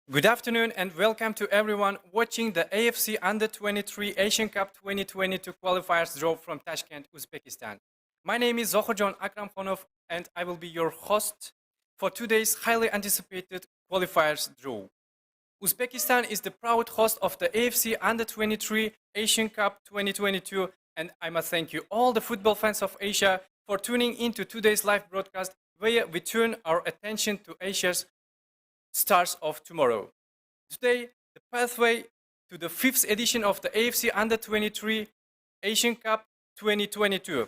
Good afternoon and welcome to everyone watching the AFC Under-23 Asian Cup 2022 qualifiers draw from Tashkent, Uzbekistan. My name is Zohorjon Akramkhonov and I will be your host for today's highly anticipated qualifiers draw. Uzbekistan is the proud host of the AFC Under-23 Asian Cup 2022 and I must thank you all the football fans of Asia for tuning into today's live broadcast where we turn our attention to Asia's stars of tomorrow. Today, the pathway to the 5th edition of the AFC Under-23 Asian Cup 2022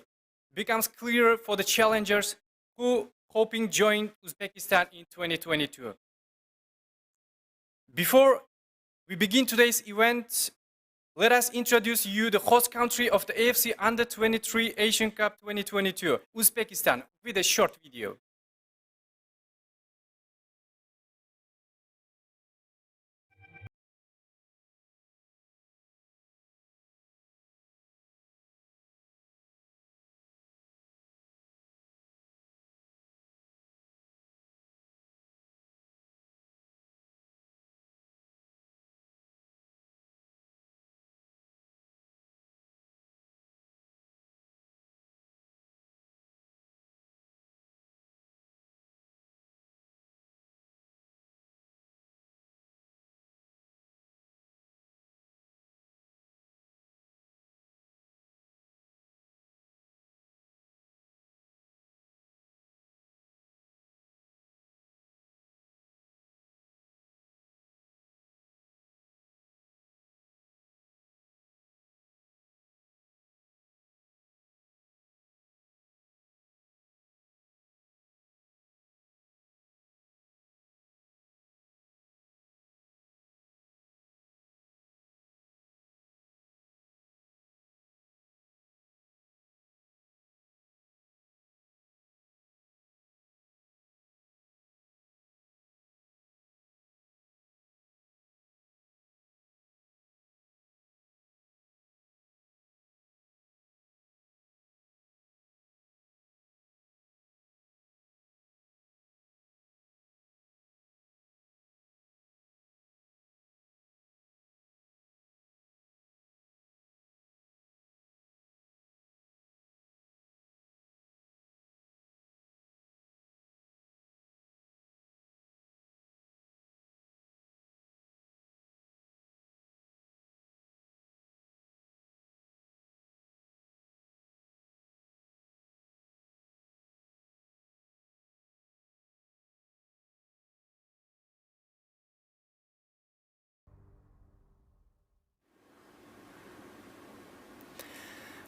becomes clearer for the challengers who hoping join Uzbekistan in 2022. Before we begin today's event, let us introduce you the host country of the AFC Under-23 Asian Cup 2022, Uzbekistan, with a short video.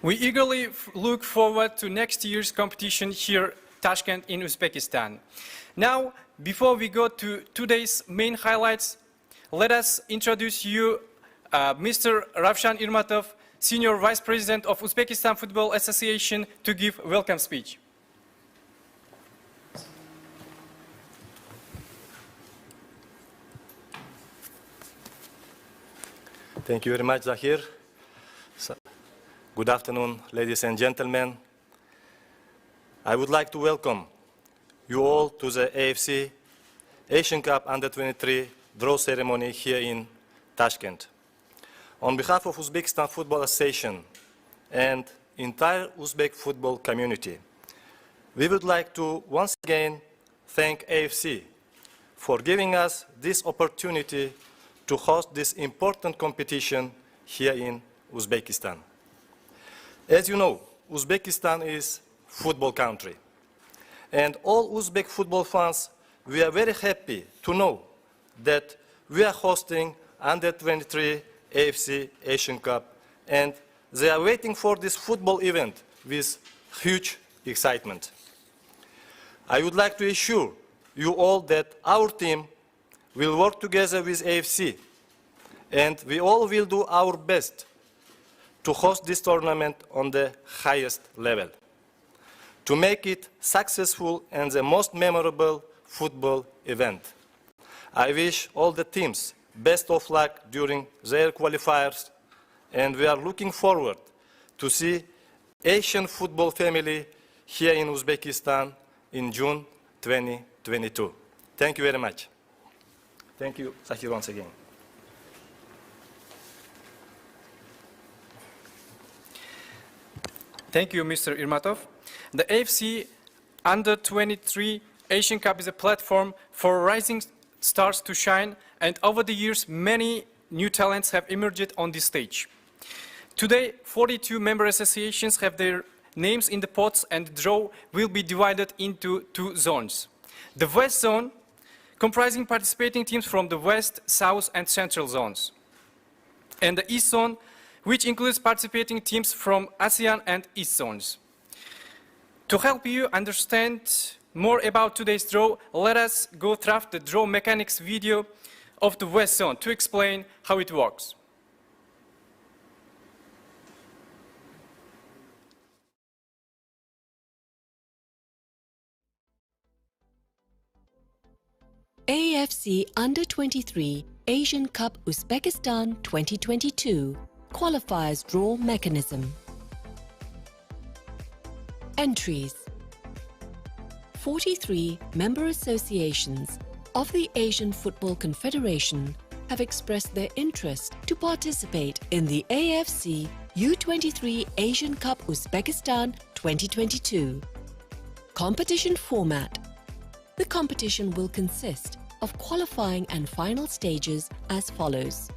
We eagerly look forward to next year's competition here, Tashkent in Uzbekistan. Now, before we go to today's main highlights, let us introduce you Mr. Ravshan Irmatov, Senior Vice President of Uzbekistan Football Association, to give a welcome speech. Thank you very much, Zahir. Good afternoon, ladies and gentlemen. I would like to welcome you all to the AFC Asian Cup Under-23 draw ceremony here in Tashkent. On behalf of Uzbekistan Football Association and entire Uzbek football community, we would like to once again thank AFC for giving us this opportunity to host this important competition here in Uzbekistan. As you know, Uzbekistan is a football country. And all Uzbek football fans, we are very happy to know that we are hosting Under-23 AFC Asian Cup. And they are waiting for this football event with huge excitement. I would like to assure you all that our team will work together with AFC. And we all will do our best to host this tournament on the highest level, to make it successful and the most memorable football event. I wish all the teams best of luck during their qualifiers, and we are looking forward to see Asian football family here in Uzbekistan in June 2022. Thank you very much. Thank you, Zahir, once again. Thank you, Mr. Irmatov. The AFC Under-23 Asian Cup is a platform for rising stars to shine, and over the years, many new talents have emerged on this stage. Today, 42 member associations have their names in the pots, and the draw will be divided into two zones. The West Zone, comprising participating teams from the West, South, and Central zones. And the East Zone, which includes participating teams from ASEAN and East zones. To help you understand more about today's draw, let us go through the draw mechanics video of the West Zone to explain how it works. AFC Under-23 Asian Cup Uzbekistan 2022 Qualifiers Draw Mechanism. Entries. 43 member associations of the Asian Football Confederation have expressed their interest to participate in the AFC U23 Asian Cup Uzbekistan 2022. Competition format. The competition will consist of qualifying and final stages as follows.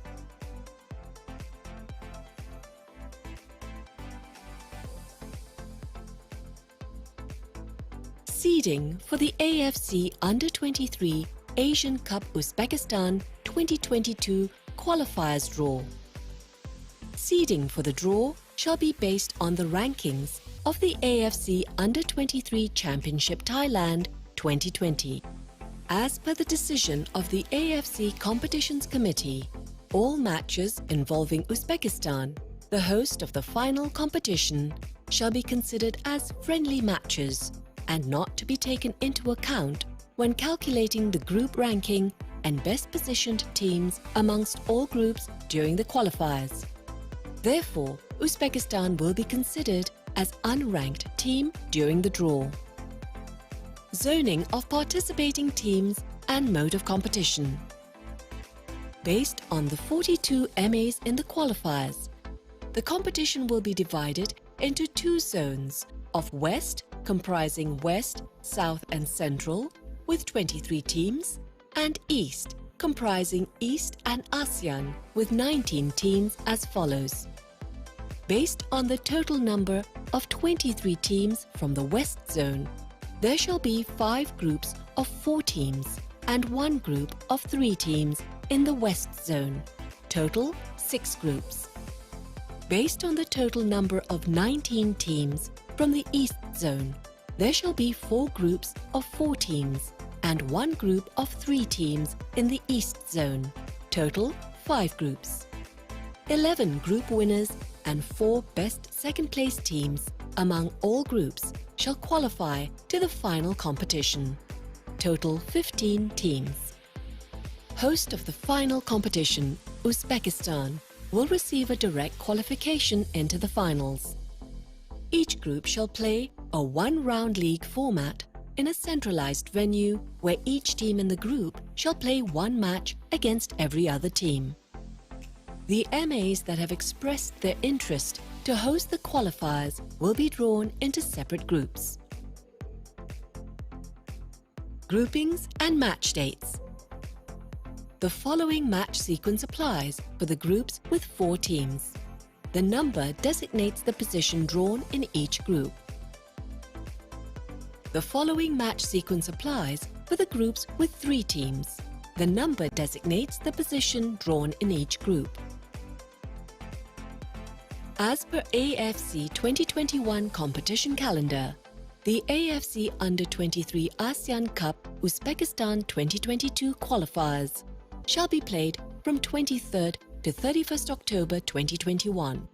Seeding for the AFC Under-23 Asian Cup Uzbekistan 2022 Qualifiers Draw. Seeding for the draw shall be based on the rankings of the AFC Under-23 Championship Thailand 2020. As per the decision of the AFC Competitions Committee, all matches involving Uzbekistan, the host of the final competition, shall be considered as friendly matches and not to be taken into account when calculating the group ranking and best positioned teams amongst all groups during the qualifiers. Therefore, Uzbekistan will be considered as unranked team during the draw. Zoning of participating teams and mode of competition. Based on the 42 MAs in the qualifiers, the competition will be divided into two zones of West, comprising West, South and Central, with 23 teams, and East, comprising East and ASEAN, with 19 teams as follows. Based on the total number of 23 teams from the West Zone, there shall be 5 groups of 4 teams and 1 group of 3 teams in the West Zone, total 6 groups. Based on the total number of 19 teams from the East Zone, there shall be 4 groups of 4 teams and 1 group of 3 teams in the East Zone, total 5 groups. 11 group winners and 4 best second-place teams among all groups shall qualify to the final competition, total 15 teams. Host of the final competition, Uzbekistan, will receive a direct qualification into the finals. Each group shall play a one-round league format in a centralized venue where each team in the group shall play 1 match against every other team. The MAs that have expressed their interest to host the qualifiers will be drawn into separate groups. Groupings and match dates. The following match sequence applies for the groups with 4 teams. The number designates the position drawn in each group. The following match sequence applies for the groups with 3 teams. The number designates the position drawn in each group. As per AFC 2021 competition calendar, the AFC Under-23 ASEAN Cup Uzbekistan 2022 qualifiers shall be played from 23rd to 31st October 2021.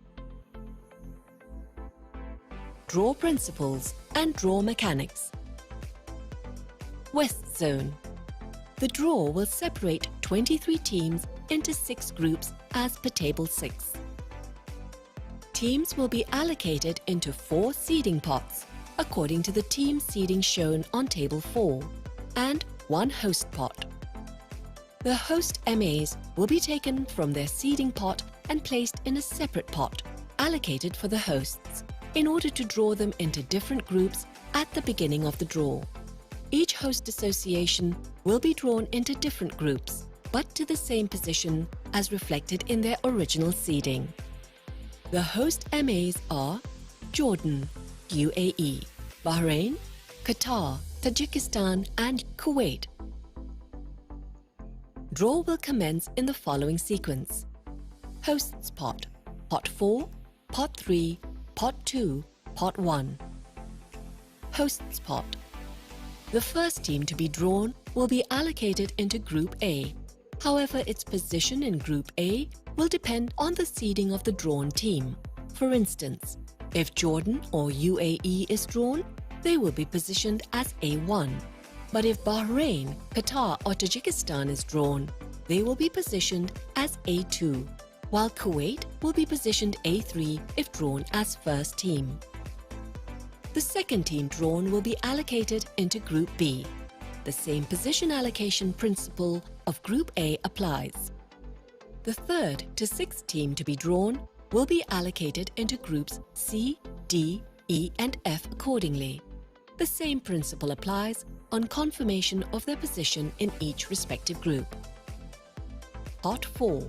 Draw principles and draw mechanics. West Zone. The draw will separate 23 teams into 6 groups as per Table 6. Teams will be allocated into 4 seeding pots according to the team seeding shown on Table 4 and 1 host pot. The host MAs will be taken from their seeding pot and placed in a separate pot, allocated for the hosts, in order to draw them into different groups at the beginning of the draw. Each host association will be drawn into different groups, but to the same position as reflected in their original seeding. The host MAs are Jordan, UAE, Bahrain, Qatar, Tajikistan and Kuwait. Draw will commence in the following sequence: Hosts pot, Pot 4, Pot 3, Pot 2, Pot 1. Hosts pot. The first team to be drawn will be allocated into Group A. However, its position in Group A will depend on the seeding of the drawn team. For instance, if Jordan or UAE is drawn, they will be positioned as A1. But if Bahrain, Qatar or Tajikistan is drawn, they will be positioned as A2, while Kuwait will be positioned A3 if drawn as first team. The second team drawn will be allocated into Group B. The same position allocation principle of Group A applies. The third to sixth team to be drawn will be allocated into Groups C, D, E and F accordingly. The same principle applies on confirmation of their position in each respective group. Pot 4.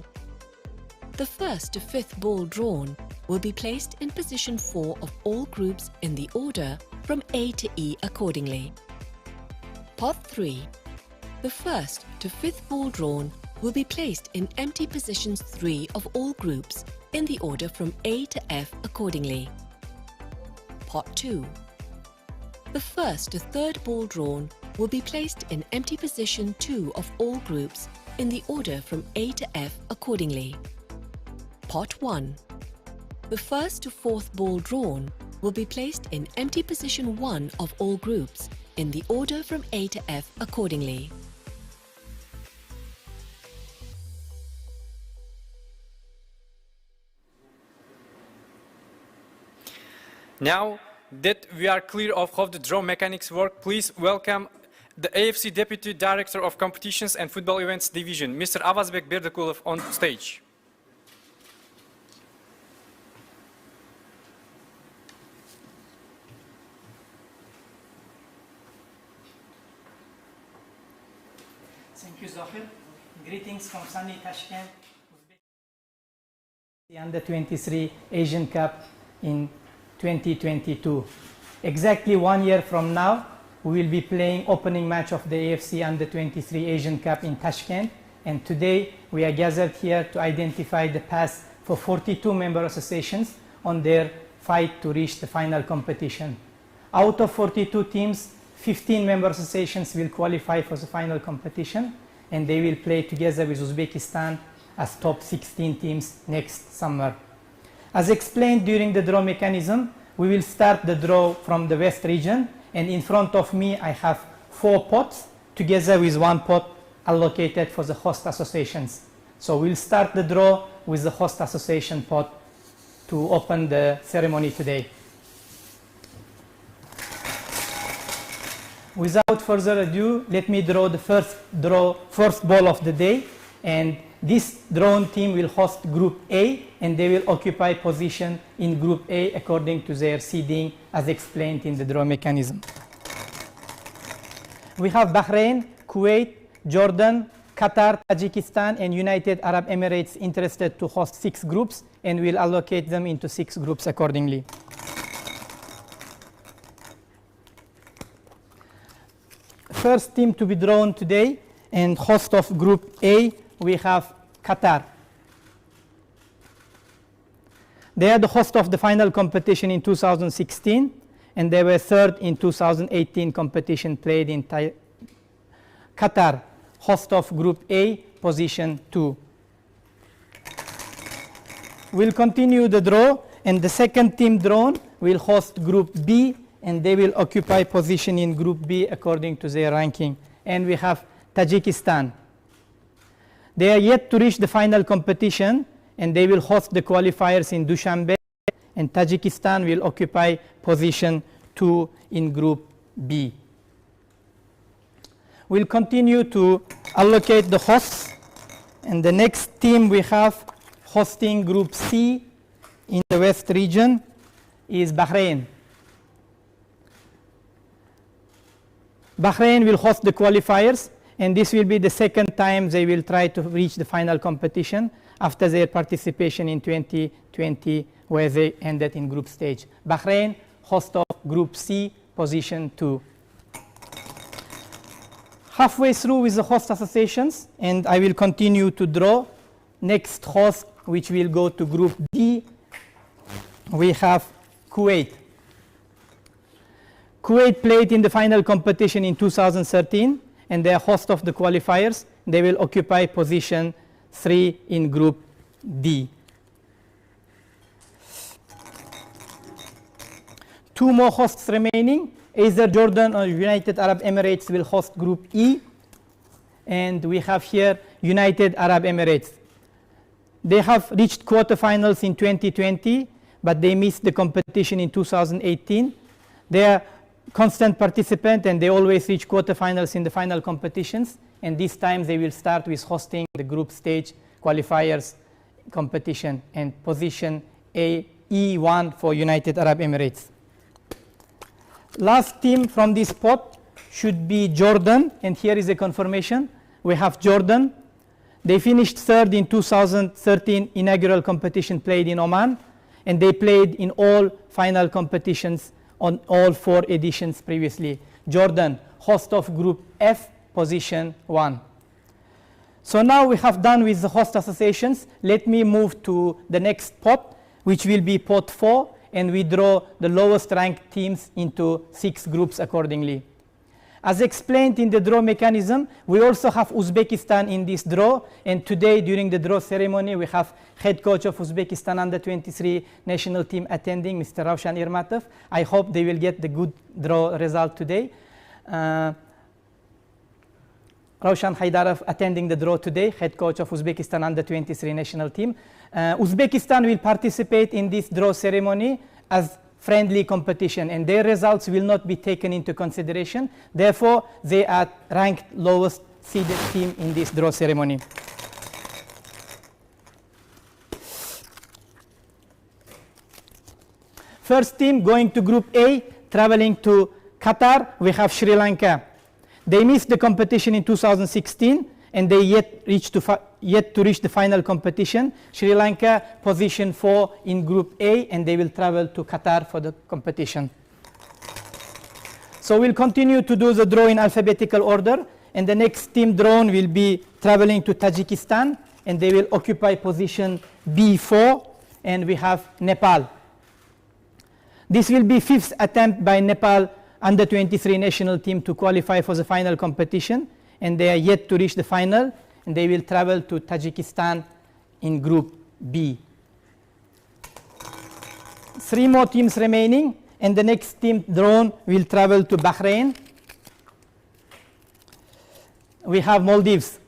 The first to fifth ball drawn will be placed in position 4 of all groups in the order from A to E accordingly. Pot 3. The first to fifth ball drawn will be placed in empty positions 3 of all groups in the order from A to F accordingly. Pot 2. The first to third ball drawn will be placed in empty position 2 of all groups in the order from A to F accordingly. Pot 1. The first to fourth ball drawn will be placed in empty position 1 of all groups in the order from A to F accordingly. Now that we are clear of how the draw mechanics work, please welcome the AFC Deputy Director of Competitions and Football Events Division, Mr. Avazbek Berdikulov, on stage. Thank you, Zahir. Greetings from sunny Tashkent, the Under-23 Asian Cup in 2022. Exactly 1 year from now, we will be playing opening match of the AFC Under-23 Asian Cup in Tashkent. And today, we are gathered here to identify the path for 42 member associations on their fight to reach the final competition. Out of 42 teams, 15 member associations will qualify for the final competition, and they will play together with Uzbekistan as top 16 teams next summer. As explained during the draw mechanism, we will start the draw from the West region, and in front of me I have 4 pots together with 1 pot allocated for the host associations. So we'll start the draw with the host association pot to open the ceremony today. Without further ado, let me draw the first ball of the day, and this drawn team will host Group A, and they will occupy position in Group A according to their seeding as explained in the draw mechanism. We have Bahrain, Kuwait, Jordan, Qatar, Tajikistan and United Arab Emirates interested to host 6 groups, and we'll allocate them into 6 groups accordingly. First team to be drawn today and host of Group A, we have Qatar. They are the host of the final competition in 2016, and they were third in 2018 competition played in Qatar, host of Group A, position 2. We'll continue the draw, and the second team drawn will host Group B, and they will occupy position in Group B according to their ranking. And we have Tajikistan. They are yet to reach the final competition, and they will host the qualifiers in Dushanbe, and Tajikistan will occupy position 2 in Group B. We'll continue to allocate the hosts. And the next team we have hosting Group C in the West region is Bahrain. Bahrain will host the qualifiers, and this will be the second time they will try to reach the final competition after their participation in 2020, where they ended in group stage. Bahrain, host of Group C, position 2. Halfway through with the host associations, and I will continue to draw. Next host, which will go to Group D, we have Kuwait. Kuwait played in the final competition in 2013, and they are host of the qualifiers. They will occupy position 3 in Group D. 2 more hosts remaining. Either Jordan or United Arab Emirates will host Group E, and we have here United Arab Emirates. They have reached quarterfinals in 2020, but they missed the competition in 2018. They are constant participant, and they always reach quarterfinals in the final competitions, and this time they will start with hosting the group stage qualifiers competition, and position E1 for United Arab Emirates. Last team from this pot should be Jordan, and here is a confirmation. We have Jordan. They finished third in 2013 inaugural competition played in Oman, and they played in all final competitions on all 4 editions previously. Jordan, host of Group F, position 1. So now we have done with the host associations. Let me move to the next pot, which will be pot 4, and we draw the lowest ranked teams into 6 groups accordingly. As explained in the draw mechanism, we also have Uzbekistan in this draw, and today during the draw ceremony we have head coach of Uzbekistan under-23 national team attending, Mr. Ravshan Irmatov. I hope they will get the good draw result today. Ravshan Haydarov attending the draw today, head coach of Uzbekistan under-23 national team. Uzbekistan will participate in this draw ceremony as friendly competition, and their results will not be taken into consideration. Therefore, they are ranked lowest seeded team in this draw ceremony. First team going to Group A, traveling to Qatar, we have Sri Lanka. They missed the competition in 2016, and they yet to reach the final competition. Sri Lanka position 4 in Group A, and they will travel to Qatar for the competition. So we'll continue to do the draw in alphabetical order, and the next team drawn will be traveling to Tajikistan, and they will occupy position B4, and we have Nepal. This will be 5th attempt by Nepal under-23 national team to qualify for the final competition, and they are yet to reach the final, and they will travel to Tajikistan in Group B. 3 more teams remaining, and the next team drawn will travel to Bahrain. We have Maldives.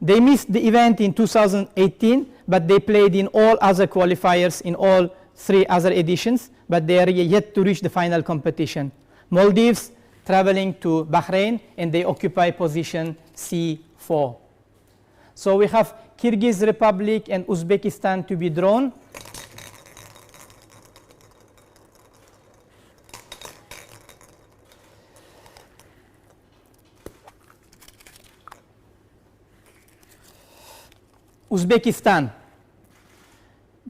They missed the event in 2018, but they played in all other qualifiers in all 3 other editions, but they are yet to reach the final competition. Maldives traveling to Bahrain, and they occupy position C4. So we have Kyrgyz Republic and Uzbekistan to be drawn. Uzbekistan,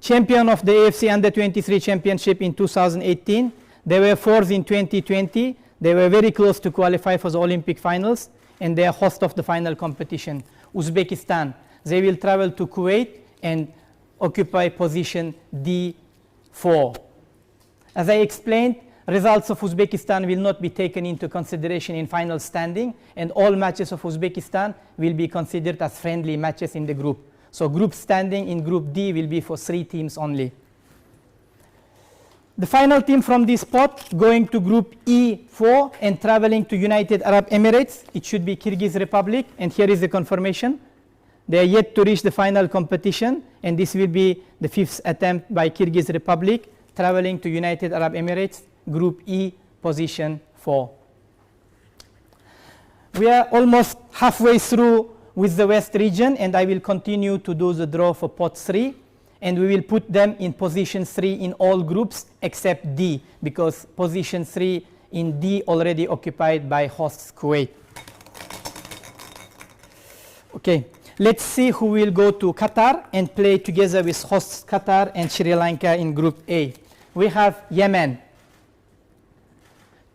champion of the AFC Under-23 Championship in 2018. They were 4th in 2020. They were very close to qualify for the Olympic finals, and they are host of the final competition. Uzbekistan, they will travel to Kuwait and occupy position D4. As I explained, results of Uzbekistan will not be taken into consideration in final standing, and all matches of Uzbekistan will be considered as friendly matches in the group. So group standing in Group D will be for 3 teams only. The final team from this pot going to Group E4 and traveling to United Arab Emirates, it should be Kyrgyz Republic, and here is the confirmation. They are yet to reach the final competition, and this will be the 5th attempt by Kyrgyz Republic traveling to United Arab Emirates, Group E, position 4. We are almost halfway through with the West region, and I will continue to do the draw for pot 3, and we will put them in position 3 in all groups except D, because position 3 in D already occupied by hosts Kuwait. Okay, let's see who will go to Qatar and play together with hosts Qatar and Sri Lanka in group A. We have Yemen.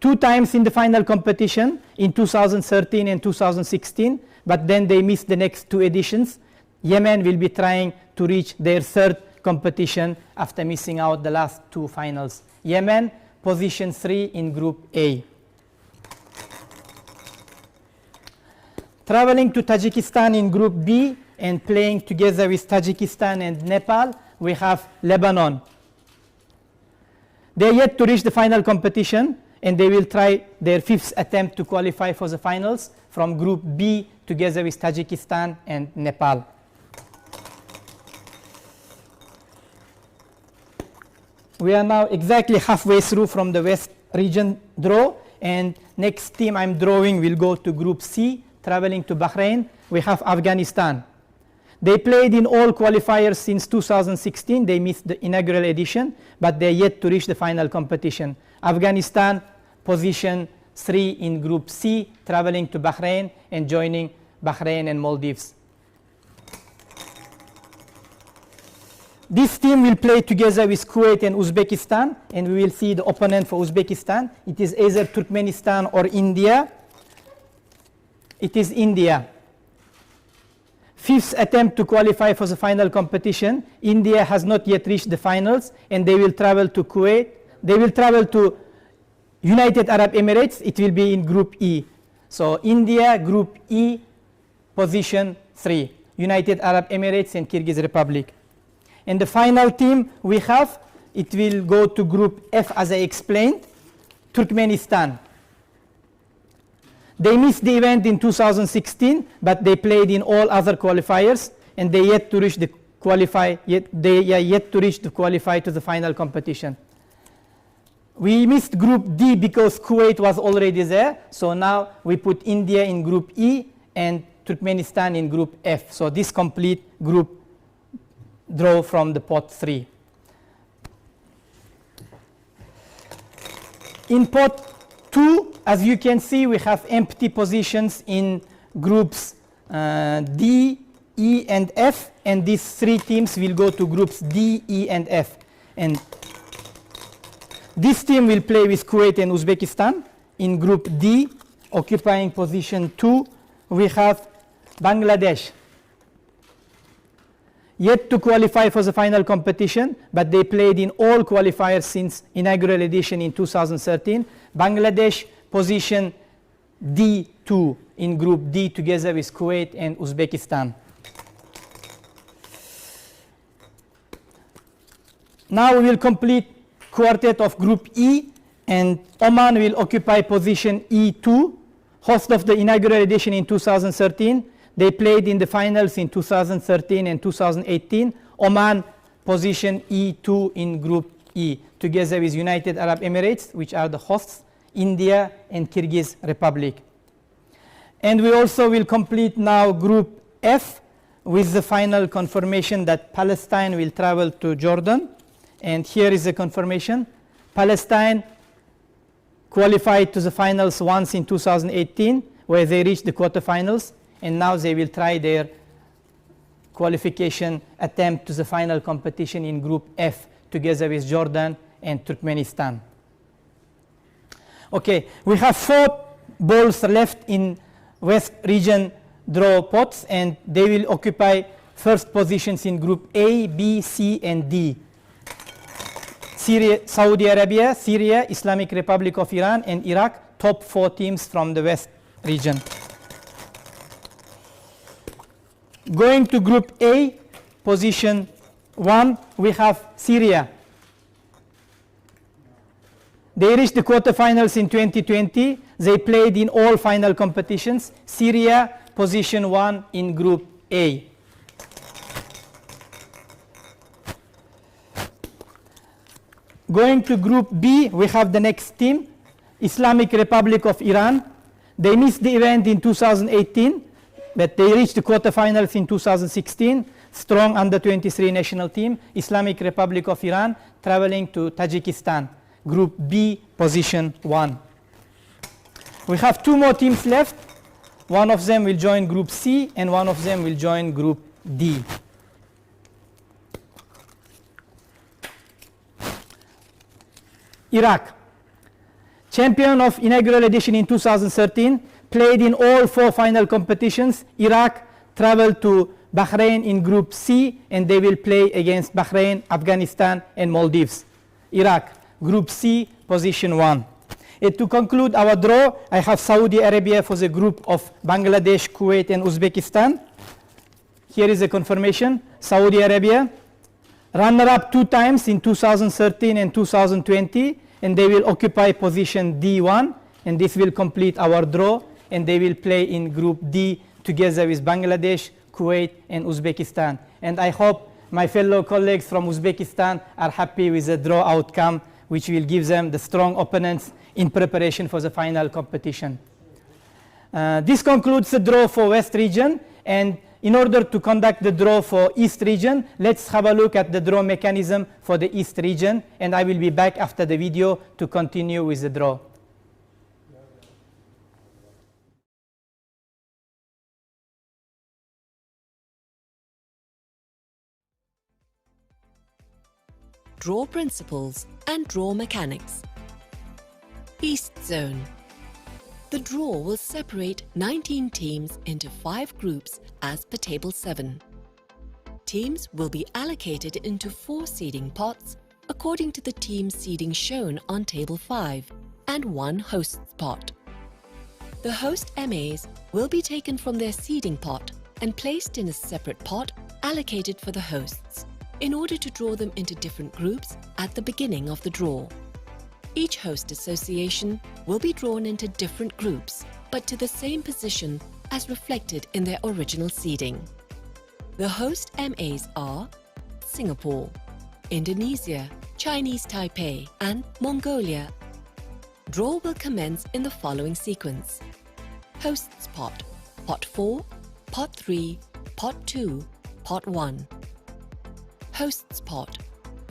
2 times in the final competition in 2013 and 2016, but then they missed the next 2 editions. Yemen will be trying to reach their 3rd competition after missing out the last 2 finals. Yemen, position 3 in group A. Traveling to Tajikistan in group B and playing together with Tajikistan and Nepal, we have Lebanon. They are yet to reach the final competition, and they will try their 5th attempt to qualify for the finals from group B together with Tajikistan and Nepal. We are now exactly halfway through from the West region draw, and next team I'm drawing will go to group C, traveling to Bahrain. We have Afghanistan. They played in all qualifiers since 2016. They missed the inaugural edition, but they're yet to reach the final competition. Afghanistan, position 3 in group C, traveling to Bahrain and joining Bahrain and Maldives. This team will play together with Kuwait and Uzbekistan, and we will see the opponent for Uzbekistan. It is either Turkmenistan or India. It is India. 5th attempt to qualify for the final competition. India has not yet reached the finals, and they will travel to Kuwait. They will travel to United Arab Emirates. It will be in group E. So India, group E, position 3. United Arab Emirates and Kyrgyz Republic. And the final team we have, it will go to group F as I explained, Turkmenistan. They missed the event in 2016, but they played in all other qualifiers, and they yet to reach the qualify to the final competition. We missed group D because Kuwait was already there, so now we put India in group E and Turkmenistan in group F. So this complete group draw from the pot 3. In pot 2, as you can see, we have empty positions in groups D, E, and F, and these 3 teams will go to groups D, E, and F. And this team will play with Kuwait and Uzbekistan. In group D, occupying position 2, we have Bangladesh. Yet to qualify for the final competition, but they played in all qualifiers since inaugural edition in 2013. Bangladesh, position D2 in group D together with Kuwait and Uzbekistan. Now we will complete quartet of group E, and Oman will occupy position E2, host of the inaugural edition in 2013. They played in the finals in 2013 and 2018. Oman, position E2 in group E, together with United Arab Emirates, which are the hosts, India and Kyrgyz Republic. And we also will complete now group F with the final confirmation that Palestine will travel to Jordan. And here is the confirmation. Palestine qualified to the finals once in 2018, where they reached the quarterfinals, and now they will try their qualification attempt to the final competition in group F together with Jordan and Turkmenistan. Okay, we have 4 balls left in West region draw pots, and they will occupy first positions in group A, B, C, and D. Syria, Saudi Arabia, Syria, Islamic Republic of Iran, and Iraq, top 4 teams from the West region. Going to group A, position 1, we have Syria. They reached the quarterfinals in 2020. They played in all final competitions. Syria, position 1 in group A. Going to group B, we have the next team, Islamic Republic of Iran. They missed the event in 2018, but they reached the quarterfinals in 2016. Strong under-23 national team, Islamic Republic of Iran, traveling to Tajikistan, Group B, position 1. We have 2 more teams left. One of them will join Group C, and one of them will join Group D. Iraq, champion of inaugural edition in 2013, played in all 4 final competitions. Iraq traveled to Bahrain in Group C, and they will play against Bahrain, Afghanistan, and Maldives. Iraq, Group C, position 1. And to conclude our draw, I have Saudi Arabia for the group of Bangladesh, Kuwait, and Uzbekistan. Here is a confirmation. Saudi Arabia, runner-up 2 times in 2013 and 2020, and they will occupy position D1, and this will complete our draw, and they will play in Group D together with Bangladesh, Kuwait, and Uzbekistan. And I hope my fellow colleagues from Uzbekistan are happy with the draw outcome, which will give them the strong opponents in preparation for the final competition. This concludes the draw for West region, and in order to conduct the draw for East region, let's have a look at the draw mechanism for the East region, and I will be back after the video to continue with the draw. Draw principles and draw mechanics. East Zone. The draw will separate 19 teams into 5 groups as per Table 7. Teams will be allocated into 4 seeding pots according to the team seeding shown on Table 5 and 1 host's pot. The host MAs will be taken from their seeding pot and placed in a separate pot allocated for the hosts, in order to draw them into different groups at the beginning of the draw. Each host association will be drawn into different groups, but to the same position as reflected in their original seeding. The host MAs are Singapore, Indonesia, Chinese Taipei, and Mongolia. Draw will commence in the following sequence: Hosts pot, Pot 4, Pot 3, Pot 2, Pot 1. Hosts pot,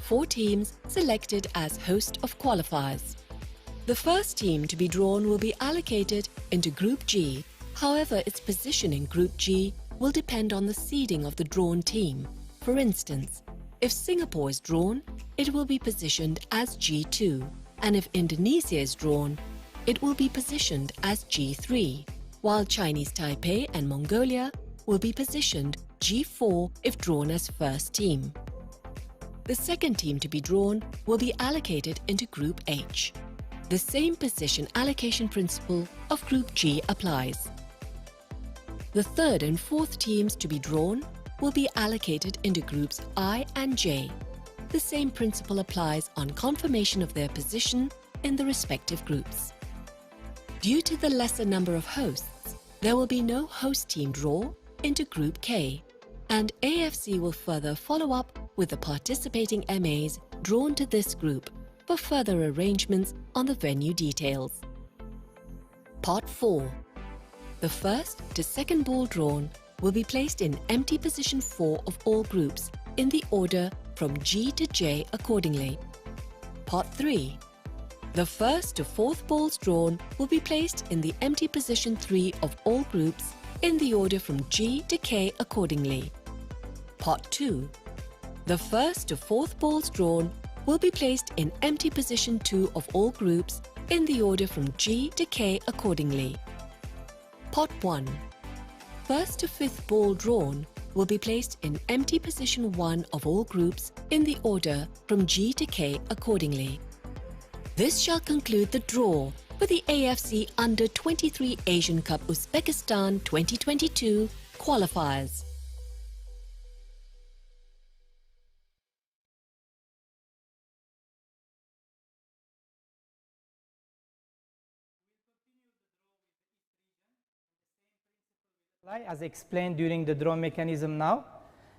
4 teams selected as host of qualifiers. The first team to be drawn will be allocated into Group G. However, its position in Group G will depend on the seeding of the drawn team. For instance, if Singapore is drawn, it will be positioned as G2, and if Indonesia is drawn, it will be positioned as G3, while Chinese Taipei and Mongolia will be positioned G4 if drawn as first team. The second team to be drawn will be allocated into Group H. The same position allocation principle of Group G applies. The third and fourth teams to be drawn will be allocated into Groups I and J. The same principle applies on confirmation of their position in the respective groups. Due to the lesser number of hosts, there will be no host team draw into Group K, and AFC will further follow up with the participating MAs drawn to this group for further arrangements on the venue details. Pot 4. The first to second ball drawn will be placed in empty position 4 of all groups in the order from G to J accordingly. Pot 3. The first to fourth balls drawn will be placed in the empty position 3 of all groups in the order from G to K accordingly. Pot 2. The first to fourth balls drawn will be placed in empty position 2 of all groups in the order from G to K accordingly. Pot 1. First to fifth ball drawn will be placed in empty position 1 of all groups in the order from G to K accordingly. This shall conclude the draw for the AFC Under-23 Asian Cup Uzbekistan 2022 qualifiers. As explained during the draw mechanism now,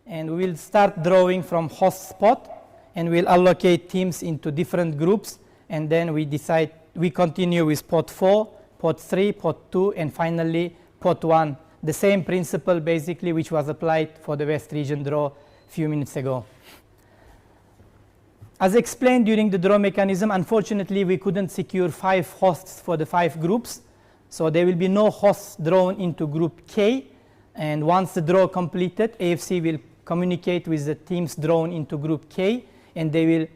and we will start drawing from host spot, and we'll allocate teams into different groups, and then we continue with pot 4, pot 3, pot 2, and finally pot 1. The same principle basically which was applied for the West region draw a few minutes ago. As explained during the draw mechanism, unfortunately we couldn't secure 5 hosts for the 5 groups. So there will be no hosts drawn into group K, and once the draw completed, AFC will communicate with the teams drawn into group K, and they will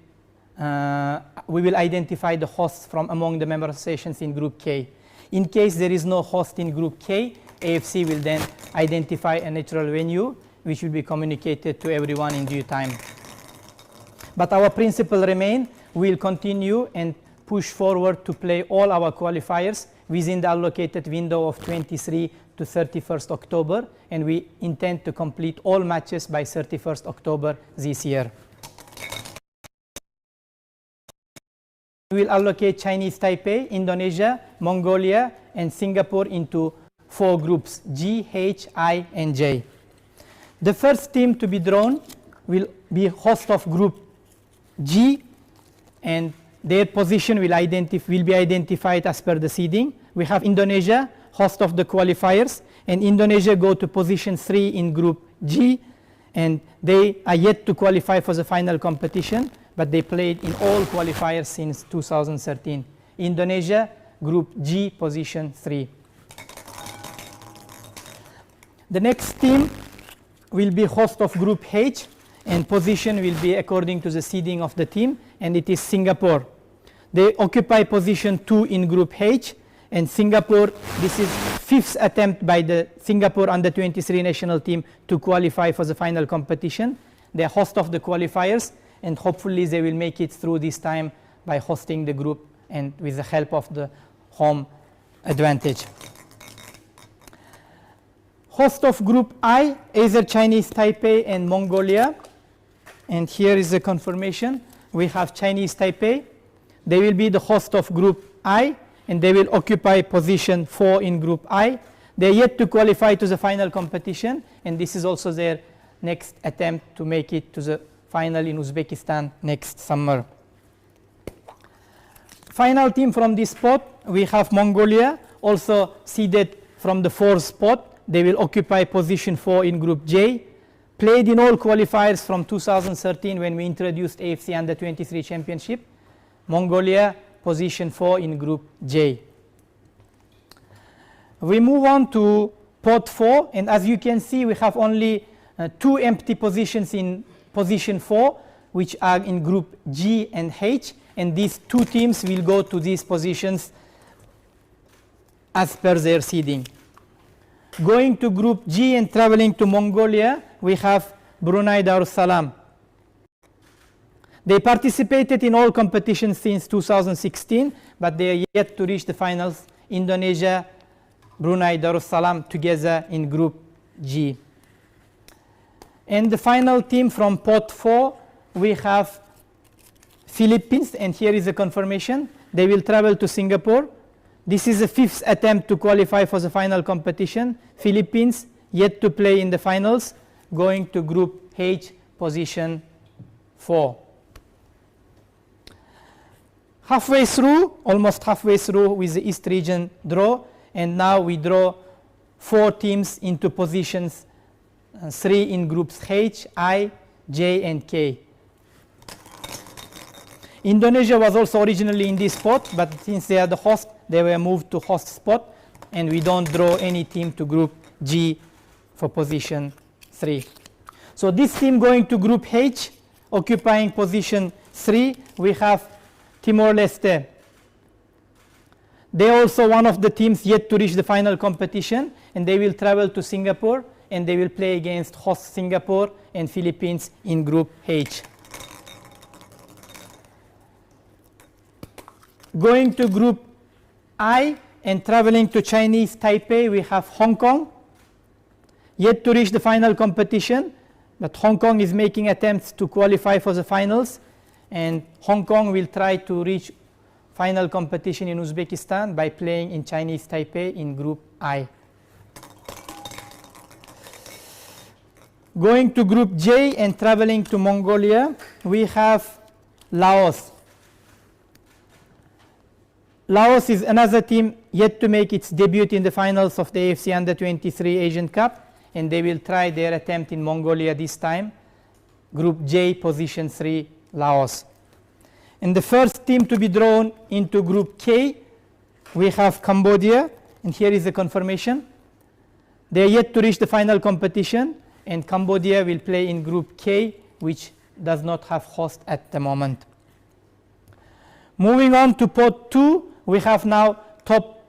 we will identify the hosts from among the member associations in group K. In case there is no host in group K, AFC will then identify a natural venue which will be communicated to everyone in due time. But our principle remain, we will continue and push forward to play all our qualifiers within the allocated window of 23 to 31st October, and we intend to complete all matches by 31st October this year. We will allocate Chinese Taipei, Indonesia, Mongolia, and Singapore into 4 groups, G, H, I, and J. The first team to be drawn will be host of group G, and their position will be identified as per the seeding. We have Indonesia, host of the qualifiers, and Indonesia go to position 3 in group G, and they are yet to qualify for the final competition, but they played in all qualifiers since 2013. Indonesia, group G, position 3. The next team will be host of group H, and position will be according to the seeding of the team, and it is Singapore. They occupy position 2 in group H, and Singapore, this is 5th attempt by the Singapore under-23 national team to qualify for the final competition. They are host of the qualifiers, and hopefully they will make it through this time by hosting the group and with the help of the home advantage. Host of group I, either Chinese Taipei and Mongolia, and here is the confirmation. We have Chinese Taipei. They will be the host of group I, and they will occupy position 4 in group I. They are yet to qualify to the final competition, and this is also their next attempt to make it to the final in Uzbekistan next summer. Final team from this spot, we have Mongolia, also seeded from the 4th spot. They will occupy position 4 in group J. Played in all qualifiers from 2013 when we introduced AFC Under-23 Championship. Mongolia, position 4 in group J. We move on to pot 4, and as you can see, we have only 2 empty positions in position 4, which are in group G and H, and these 2 teams will go to these positions as per their seeding. Going to group G and traveling to Mongolia, we have Brunei Darussalam. They participated in all competitions since 2016, but they are yet to reach the finals. Indonesia, Brunei Darussalam together in group G. And the final team from pot 4, we have Philippines, and here is the confirmation. They will travel to Singapore. This is the 5th attempt to qualify for the final competition. Philippines yet to play in the finals, going to group H, position 4. Halfway through, almost halfway through with the East region draw, and now we draw 4 teams into positions 3 in groups H, I, J, and K. Indonesia was also originally in this spot, but since they are the host, they were moved to host spot, and we don't draw any team to group G for position 3. So this team going to group H, occupying position 3, we have Timor-Leste. They are also one of the teams yet to reach the final competition, and they will travel to Singapore, and they will play against host Singapore and Philippines in group H. Going to group I and traveling to Chinese Taipei, we have Hong Kong, yet to reach the final competition, but Hong Kong is making attempts to qualify for the finals, and Hong Kong will try to reach final competition in Uzbekistan by playing in Chinese Taipei in group I. Going to group J and traveling to Mongolia, we have Laos. Laos is another team yet to make its debut in the finals of the AFC Under-23 Asian Cup, and they will try their attempt in Mongolia this time. Group J, position 3, Laos. And the first team to be drawn into Group K, we have Cambodia, and here is the confirmation. They are yet to reach the final competition, and Cambodia will play in Group K, which does not have host at the moment. Moving on to pot 2, we have now top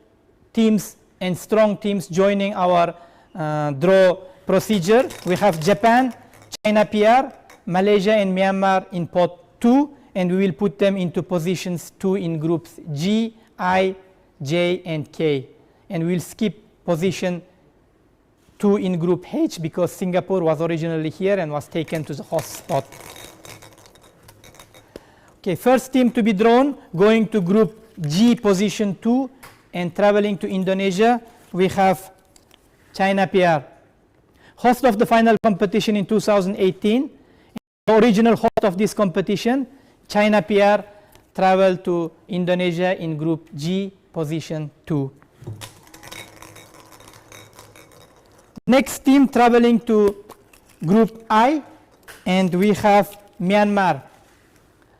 teams and strong teams joining our draw procedure. We have Japan, China PR, Malaysia and Myanmar in pot 2, and we will put them into positions 2 in groups G, I, J and K, and we will skip position 2 in group H because Singapore was originally here and was taken to the host spot. Okay, first team to be drawn going to group G, position 2, and traveling to Indonesia, we have China PR. Host of the final competition in 2018, the original host of this competition, China PR, traveled to Indonesia in group G, position 2. Next team traveling to group I, and we have Myanmar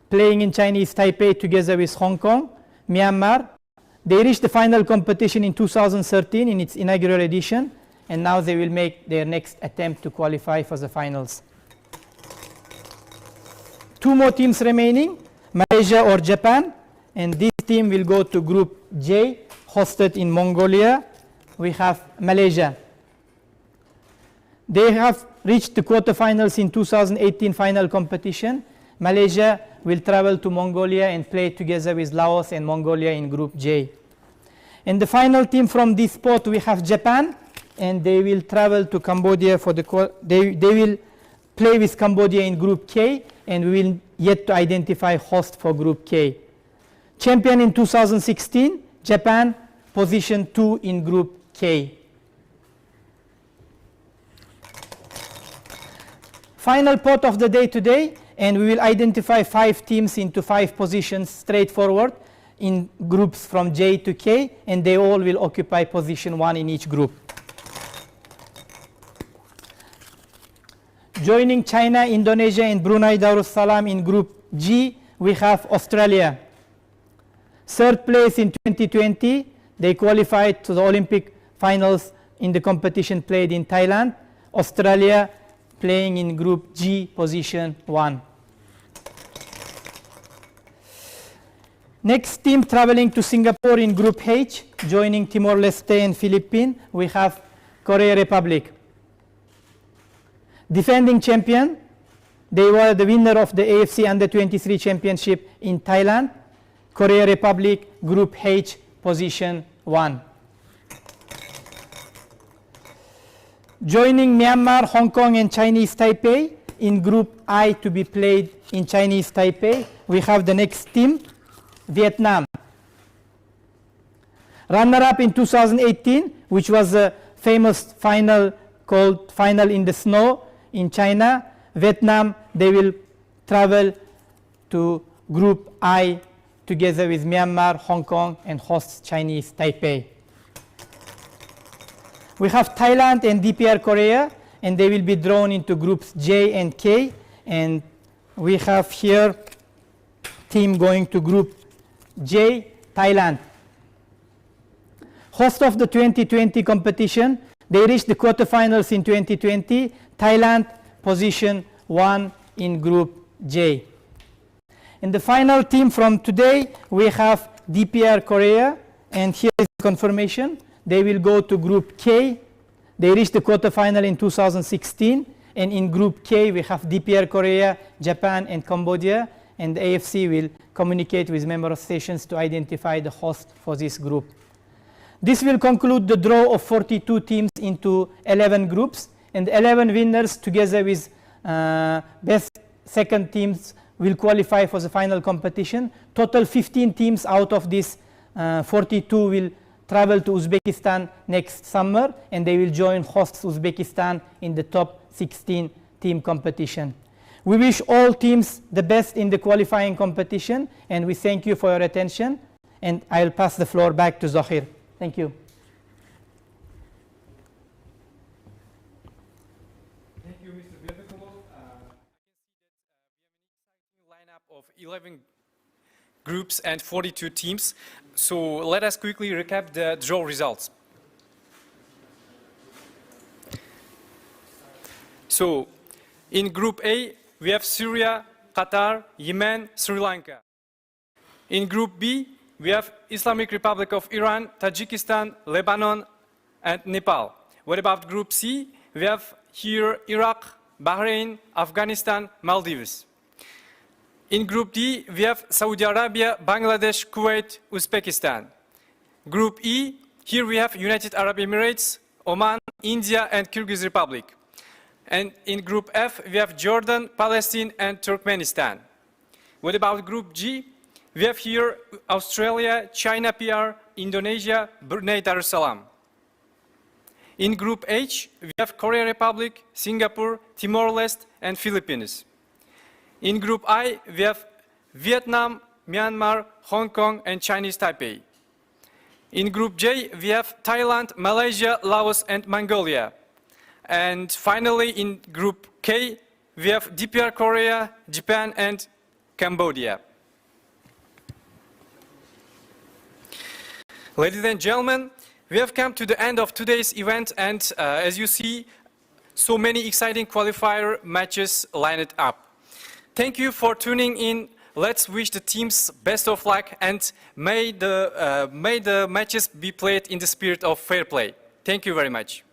playing in Chinese Taipei together with Hong Kong. Myanmar, they reached the final competition in 2013 in its inaugural edition, and now they will make their next attempt to qualify for the finals. 2 more teams remaining, Malaysia or Japan, and this team will go to group J, hosted in Mongolia. We have Malaysia. They have reached the quarterfinals in 2018 final competition. Malaysia will travel to Mongolia and play together with Laos and Mongolia in group J. And the final team from this spot, we have Japan, and they will travel to Cambodia for the they will play with Cambodia in group K, and we will yet to identify host for group K. Champion in 2016, Japan, position 2 in group K. Final pot of the day today, and we will identify 5 teams into 5 positions straightforward in groups from J to K, and they all will occupy position 1 in each group. Joining China, Indonesia and Brunei Darussalam in group G, we have Australia. Third place in 2020, they qualified to the Olympic finals in the competition played in Thailand. Australia playing in group G, position 1. Next team traveling to Singapore in group H, joining Timor-Leste and Philippines, we have Korea Republic. Defending champion, they were the winner of the AFC Under-23 championship in Thailand. Korea Republic, group H, position 1. Joining Myanmar, Hong Kong and Chinese Taipei in group I to be played in Chinese Taipei, we have the next team, Vietnam. Runner-up in 2018, which was a famous final called Final in the Snow in China. Vietnam, they will travel to group I together with Myanmar, Hong Kong and hosts Chinese Taipei. We have Thailand and DPR Korea, and they will be drawn into groups J and K, and we have here team going to group J, Thailand. Host of the 2020 competition, they reached the quarterfinals in 2020. Thailand, position 1 in group J. And the final team from today, we have DPR Korea, and here is the confirmation. They will go to group K. They reached the quarterfinal in 2016, and in group K we have DPR Korea, Japan and Cambodia, and the AFC will communicate with member stations to identify the host for this group. This will conclude the draw of 42 teams into 11 groups, and 11 winners together with best second teams will qualify for the final competition. Total 15 teams out of this 42 will travel to Uzbekistan next summer, and they will join hosts Uzbekistan in the top 16 team competition. We wish all teams the best in the qualifying competition, and we thank you for your attention. and I'll pass the floor back to Zahir. Thank you. Thank you, Mr. Berbekulov. We have an exciting lineup of 11 groups and 42 teams. So let us quickly recap the draw results. So in Group A, we have Syria, Qatar, Yemen, Sri Lanka. In Group B, we have Islamic Republic of Iran, Tajikistan, Lebanon, and Nepal. What about Group C? We have here Iraq, Bahrain, Afghanistan, Maldives. In Group D, we have Saudi Arabia, Bangladesh, Kuwait, Uzbekistan. Group E, here we have United Arab Emirates, Oman, India, and Kyrgyz Republic. And in Group F, we have Jordan, Palestine, and Turkmenistan. What about Group G? We have here Australia, China PR, Indonesia, Brunei Darussalam. In Group H, we have Korea Republic, Singapore, Timor-Leste, and Philippines. In Group I, we have Vietnam, Myanmar, Hong Kong, and Chinese Taipei. In Group J, we have Thailand, Malaysia, Laos, and Mongolia. And finally, in Group K, we have DPR Korea, Japan, and Cambodia. Ladies and gentlemen, we have come to the end of today's event, and as you see, so many exciting qualifier matches lined up. Thank you for tuning in. Let's wish the teams best of luck, and may the matches be played in the spirit of fair play. Thank you very much.